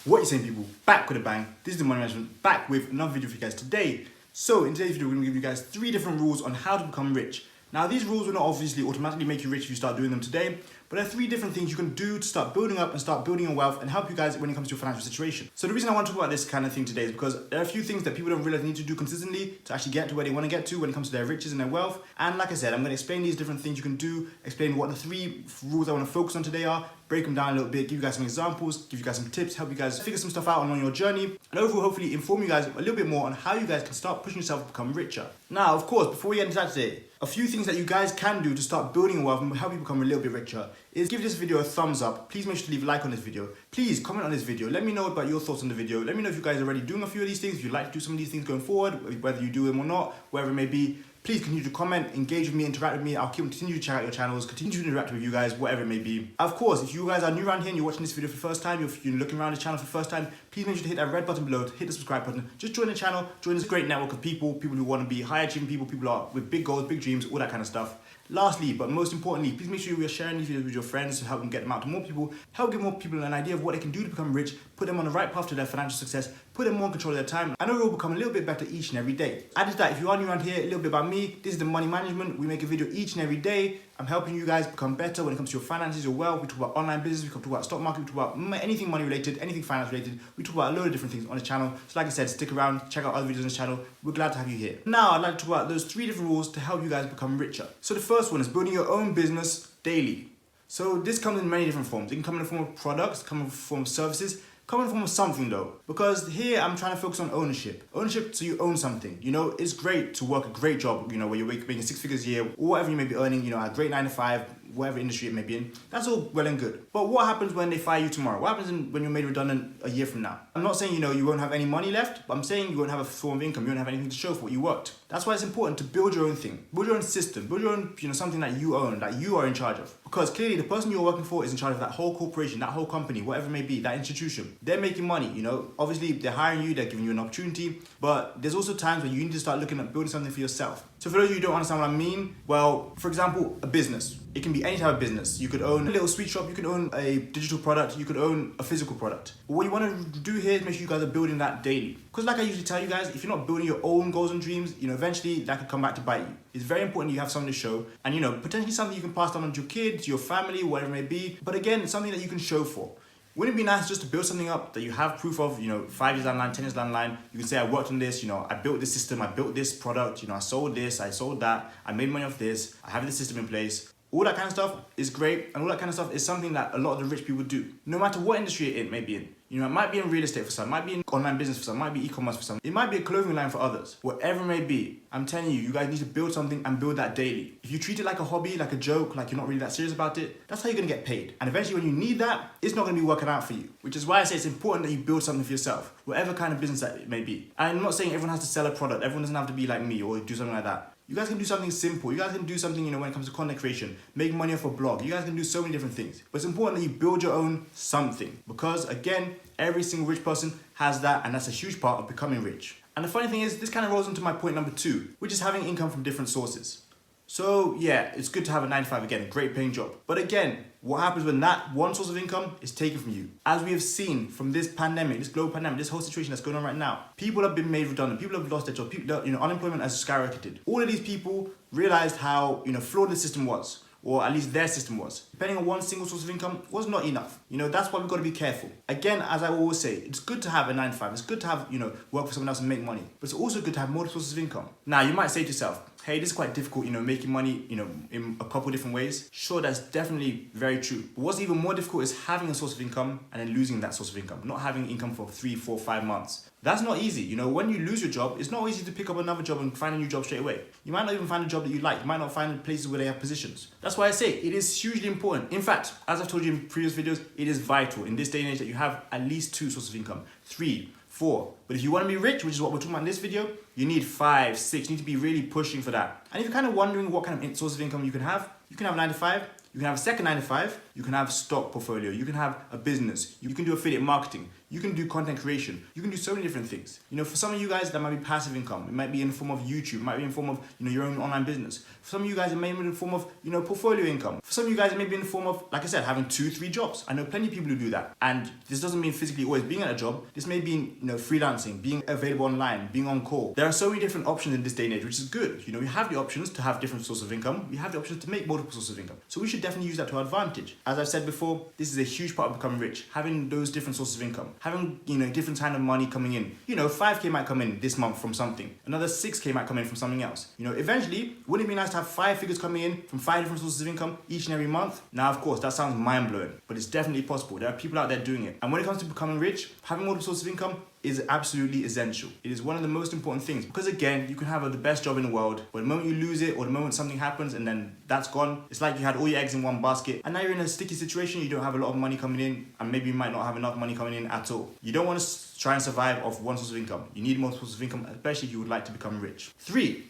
What you saying, people? Back with a bang. This is the Money Management, back with another video for you guys today. So in today's video, we're going to give you guys 3 different rules on how to become rich. Now these rules will not obviously automatically make you rich if you start doing them today, but there are 3 different things you can do to start building up and start building your wealth and help you guys when it comes to your financial situation. So the reason I want to talk about this kind of thing today is because there are a few things that people don't realize they need to do consistently to actually get to where they want to get to when it comes to their riches and their wealth. And like I said, I'm going to explain these different things you can do, explain what the 3 rules I want to focus on today are, break them down a little bit, give you guys some examples, give you guys some tips, help you guys figure some stuff out on your journey, and overall hopefully inform you guys a little bit more on how you guys can start pushing yourself to become richer. Now, of course, before we get into that today, a few things that you guys can do to start building your wealth and help you become a little bit richer is give this video a thumbs up. Please make sure to leave a like on this video. Please comment on this video. Let me know about your thoughts on the video. Let me know if you guys are already doing a few of these things, if you'd like to do some of these things going forward, whether you do them or not, wherever it may be. Please continue to comment, engage with me, interact with me. I'll continue to check out your channels, continue to interact with you guys, whatever it may be. Of course, if you guys are new around here and you're watching this video for the first time, if you're looking around the channel for the first time, please make sure to hit that red button below, hit the subscribe button. Just join the channel, join this great network of people who want to be high achieving people who are with big goals, big dreams, all that kind of stuff. Lastly, but most importantly, please make sure you are sharing these videos with your friends to help them get them out to more people, help give more people an idea of what they can do to become rich, put them on the right path to their financial success, put them more in control of their time, and overall become a little bit better each and every day. Added to that, if you are new around here, a little bit about me, this is the Money Management. We make a video each and every day. I'm helping you guys become better when it comes to your finances, your wealth. We talk about online business, we talk about stock market, we talk about anything money related, anything finance related. We talk about a load of different things on the channel. So like I said, stick around, check out other videos on the channel. We're glad to have you here. Now, I'd like to talk about those 3 different rules to help you guys become richer. So the first one is building your own business daily. So this comes in many different forms. It can come in the form of products, come in the form of services, come in the form of something though. Because here I'm trying to focus on ownership. Ownership, so you own something. You know, it's great to work a great job, you know, where you're making 6 figures a year, or whatever you may be earning, you know, a great 9 to 5, whatever industry it may be in. That's all well and good. But what happens when they fire you tomorrow? What happens when you're made redundant a year from now? I'm not saying, you know, you won't have any money left, but I'm saying you won't have a form of income. You won't have anything to show for what you worked. That's why it's important to build your own thing, build your own system, build your own, you know, something that you own, that you are in charge of. Because clearly the person you're working for is in charge of that whole corporation, that whole company, whatever it may be, that institution. They're making money, you know. Obviously they're hiring you, they're giving you an opportunity, but there's also times where you need to start looking at building something for yourself. So for those of you who don't understand what I mean, well, for example, a business. It can be any type of business. You could own a little sweet shop, you could own a digital product, you could own a physical product. But what you want to do here is make sure you guys are building that daily. Because like I usually tell you guys, if you're not building your own goals and dreams, you know, eventually that could come back to bite you. It's very important you have something to show, and you know, potentially something you can pass down to your kids, your family, whatever it may be. But again, it's something that you can show for. Wouldn't it be nice just to build something up that you have proof of, you know, 5 years down the line, 10 years down the line, you can say, I worked on this, you know, I built this system, I built this product, you know, I sold this, I sold that, I made money off this, I have this system in place. All that kind of stuff is great, and all that kind of stuff is something that a lot of the rich people do. No matter what industry it may be in. You know, it might be in real estate for some, it might be in online business for some, it might be e-commerce for some, it might be a clothing line for others. Whatever it may be, I'm telling you, you guys need to build something and build that daily. If you treat it like a hobby, like a joke, like you're not really that serious about it, that's how you're gonna get paid. And eventually when you need that, it's not gonna be working out for you. Which is why I say it's important that you build something for yourself, whatever kind of business that it may be. And I'm not saying everyone has to sell a product, everyone doesn't have to be like me or do something like that. You guys can do something simple. You guys can do something, you know, when it comes to content creation, make money off a blog. You guys can do so many different things. But it's important that you build your own something. Because again, every single rich person has that, and that's a huge part of becoming rich. And the funny thing is, this kind of rolls into my point number 2, which is having income from different sources. So yeah, it's good to have a 9 to 5 again, a great paying job. But again, what happens when that one source of income is taken from you? As we have seen from this pandemic, this global pandemic, this whole situation that's going on right now, people have been made redundant, people have lost their job, people, you know, unemployment has skyrocketed. All of these people realized how, you know, flawed the system was, or at least their system was. Depending on one single source of income was not enough. You know, that's why we've got to be careful. Again, as I always say, it's good to have a 9 to 5. It's good to have, you know, work for someone else and make money. But it's also good to have multiple sources of income. Now, you might say to yourself, hey, this is quite difficult, you know, making money, you know, in a couple different ways. Sure, that's definitely very true. But what's even more difficult is having a source of income and then losing that source of income. Not having income for 3, 4, 5 months. That's not easy. You know, when you lose your job, it's not easy to pick up another job and find a new job straight away. You might not even find a job that you like. You might not find places where they have positions. That's why I say it is hugely important. In fact, as I've told you in previous videos, it is vital in this day and age that you have at least 2 sources of income, 3, 4. But if you want to be rich, which is what we're talking about in this video, you need 5, 6. You need to be really pushing for that. And if you're kind of wondering what kind of source of income you can have a 9 to 5. You can have a second 9 to 5, you can have stock portfolio, you can have a business, you can do affiliate marketing, you can do content creation, you can do so many different things. For some of you guys, that might be passive income. It might be in the form of YouTube, it might be in the form of your own online business. For some of you guys, it may be in the form of portfolio income. For some of you guys, it may be in the form of, like I said, having 2-3 jobs. I know plenty of people who do that. And this doesn't mean physically always being at a job. This may be freelancing, being available online, being on call. There are so many different options in this day and age, which is good. We have the options to have different sources of income. We have the options to make multiple sources of income. So we should definitely use that to our advantage. As I've said before, this is a huge part of becoming rich. Having those different sources of income, having different kind of money coming in. 5K might come in this month from something. Another 6K might come in from something else. Eventually, wouldn't it be nice to have 5 figures coming in from 5 different sources of income each and every month? Now, of course, that sounds mind-blowing, but it's definitely possible. There are people out there doing it. And when it comes to becoming rich, having multiple sources of income is absolutely essential. It is one of the most important things because, again, you can have the best job in the world, but the moment you lose it or the moment something happens and then that's gone, it's like you had all your eggs in one basket and now you're in a sticky situation. You don't have a lot of money coming in and maybe you might not have enough money coming in at all. You don't want to try and survive off one source of income. You need multiple sources of income, especially if you would like to become rich. 3,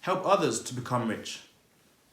help others to become rich.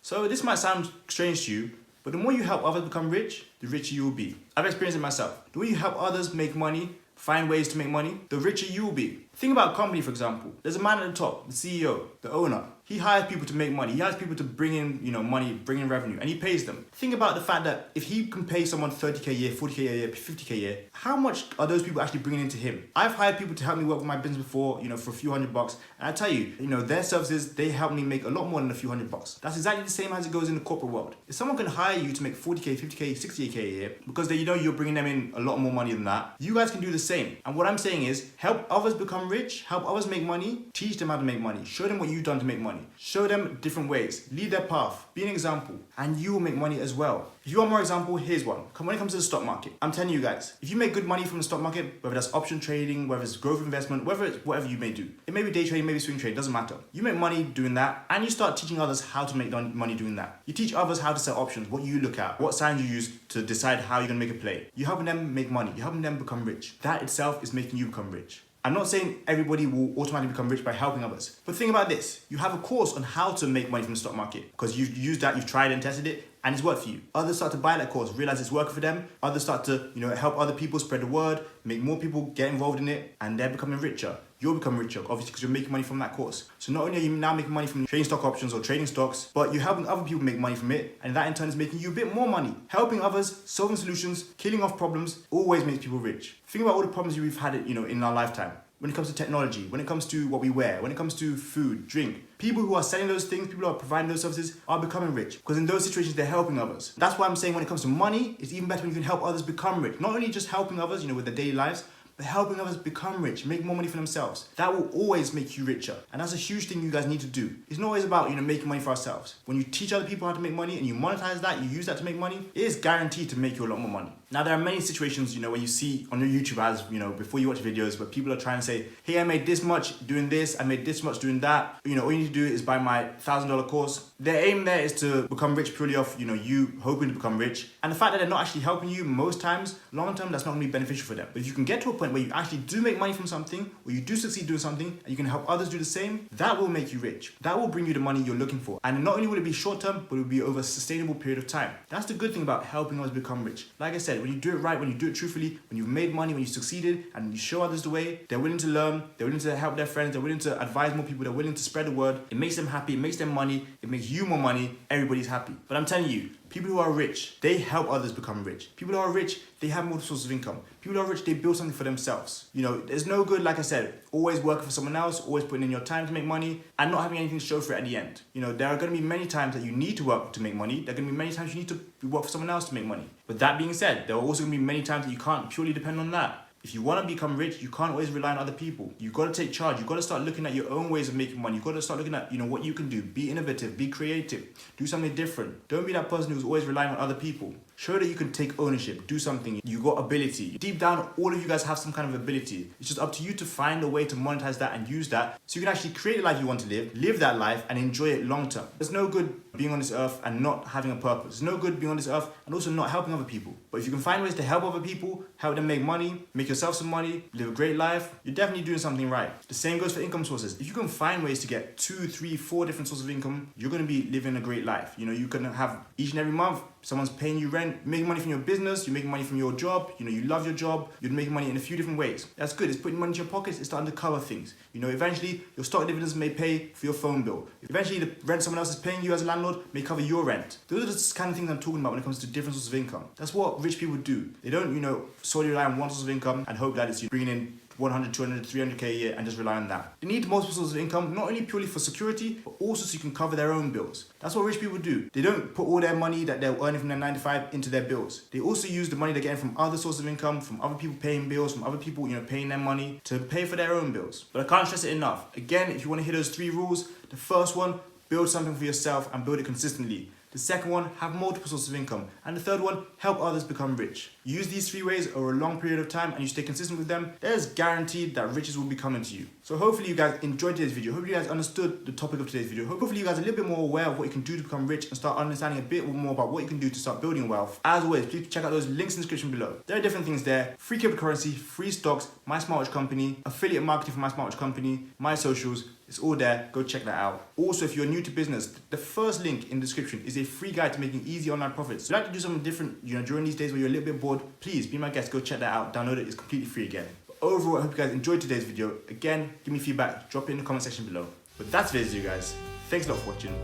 So this might sound strange to you, but the more you help others become rich, the richer you will be. I've experienced it myself. The more you help others make money, find ways to make money, the richer you will be. Think about a company, for example. There's a man at the top, the CEO, the owner. He hires people to make money. He hires people to bring in, money, bring in revenue, and he pays them. Think about the fact that if he can pay someone 30K a year, 40K a year, 50K a year, how much are those people actually bringing into him? I've hired people to help me work with my business before, for a few $100, and I tell you, their services, they help me make a lot more than a few $100. That's exactly the same as it goes in the corporate world. If someone can hire you to make 40K, 50K, 60K a year, because you're bringing them in a lot more money than that, you guys can do the same. And what I'm saying is, help others become rich, help others make money, teach them how to make money, show them what you've done to make money, show them different ways, lead their path, be an example, and you will make money as well. If you want more example, here's one. When it comes to the stock market, I'm telling you guys, if you make good money from the stock market, whether that's option trading, whether it's growth investment, whether it's whatever you may do, it may be day trading, maybe swing trade, doesn't matter. You make money doing that, and you start teaching others how to make money doing that. You teach others how to sell options, what you look at, what signs you use to decide how you're gonna make a play. You're helping them make money, you're helping them become rich. That itself is making you become rich. I'm not saying everybody will automatically become rich by helping others. But think about this. You have a course on how to make money from the stock market because you've used that, you've tried and tested it, and it's worked for you. Others start to buy that course, realize it's working for them. Others start to, help other people spread the word, make more people get involved in it, and they're becoming richer. You'll become richer, obviously, because you're making money from that course. So not only are you now making money from trading stock options or trading stocks, but you're helping other people make money from it, and that in turn is making you a bit more money. Helping others, solving solutions, killing off problems, always makes people rich. Think about all the problems we've had, in our lifetime. When it comes to technology, when it comes to what we wear, when it comes to food, drink, people who are selling those things, people who are providing those services are becoming rich because in those situations, they're helping others. That's why I'm saying when it comes to money, it's even better when you can help others become rich. Not only just helping others, with their daily lives, but helping others become rich, make more money for themselves. That will always make you richer. And that's a huge thing you guys need to do. It's not always about, making money for ourselves. When you teach other people how to make money and you monetize that, you use that to make money, it is guaranteed to make you a lot more money. Now, there are many situations, where you see on your YouTube ads, before you watch videos, where people are trying to say, hey, I made this much doing this, I made this much doing that. All you need to do is buy my $1,000 course. Their aim there is to become rich purely off, you hoping to become rich. And the fact that they're not actually helping you most times, long term, that's not gonna be beneficial for them. But if you can get to a point where you actually do make money from something, or you do succeed doing something, and you can help others do the same, that will make you rich. That will bring you the money you're looking for. And not only will it be short term, but it will be over a sustainable period of time. That's the good thing about helping others become rich. Like I said, when you do it right, when you do it truthfully, when you've made money, when you succeeded, and you show others the way, they're willing to learn, they're willing to help their friends, they're willing to advise more people, they're willing to spread the word. It makes them happy, it makes them money, it makes you more money, everybody's happy. But I'm telling you, people who are rich, they help others become rich. People who are rich, they have multiple sources of income. People who are rich, they build something for themselves. There's no good, like I said, always working for someone else, always putting in your time to make money, and not having anything to show for it at the end. There are going to be many times that you need to work to make money. There are going to be many times you need to work for someone else to make money. But that being said, there are also going to be many times that you can't purely depend on that. If you want to become rich, you can't always rely on other people. You've got to take charge. You've got to start looking at your own ways of making money. You've got to start looking at, what you can do. Be innovative, be creative, do something different. Don't be that person who's always relying on other people. Show that you can take ownership, do something. You got ability. Deep down, all of you guys have some kind of ability. It's just up to you to find a way to monetize that and use that so you can actually create the life you want to live that life and enjoy it long term. There's no good being on this earth and not having a purpose. There's no good being on this earth and also not helping other people. But if you can find ways to help other people, help them make money, make yourself some money, live a great life, you're definitely doing something right. The same goes for income sources. If you can find ways to get 2, 3, 4 different sources of income, you're going to be living a great life. You know, you can have each and every month, someone's paying you rent, you're making money from your business, you're making money from your job, you know, you love your job, you're making money in a few different ways. That's good. It's putting money in your pockets, it's starting to cover things. You know, eventually your stock dividends may pay for your phone bill. Eventually the rent someone else is paying you as a landlord may cover your rent. Those are the kind of things I'm talking about when it comes to different sources of income. That's what rich people do. They don't, you know, solely rely on one source of income and hope that it's bringing in 100, 200, 300k a year and just rely on that. They need multiple sources of income, not only purely for security, but also so you can cover their own bills. That's what rich people do. They don't put all their money that they're earning from their 9 to 5 into their bills. They also use the money they're getting from other sources of income, from other people paying bills, from other people, you know, paying their money to pay for their own bills. But I can't stress it enough. Again, if you want to hear those 3 rules, the first one, build something for yourself and build it consistently. The second one, have multiple sources of income. And the third one, help others become rich. Use these 3 ways over a long period of time and you stay consistent with them, there's guaranteed that riches will be coming to you. So hopefully you guys enjoyed today's video. Hopefully you guys understood the topic of today's video. Hopefully you guys are a little bit more aware of what you can do to become rich and start understanding a bit more about what you can do to start building wealth. As always, please check out those links in the description below. There are different things there. Free cryptocurrency, free stocks, my smartwatch company, affiliate marketing for my smartwatch company, my socials. It's all there. Go check that out. Also, if you're new to business, the first link in the description is a free guide to making easy online profits. If you'd like to do something different, you know, during these days where you're a little bit bored, please be my guest. Go check that out. Download it. It's completely free again. But overall, I hope you guys enjoyed today's video. Again, give me feedback. Drop it in the comment section below. But that's today's video, guys. Thanks a lot for watching.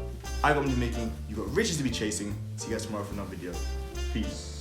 I got money making. You got riches to be chasing. See you guys tomorrow for another video. Peace.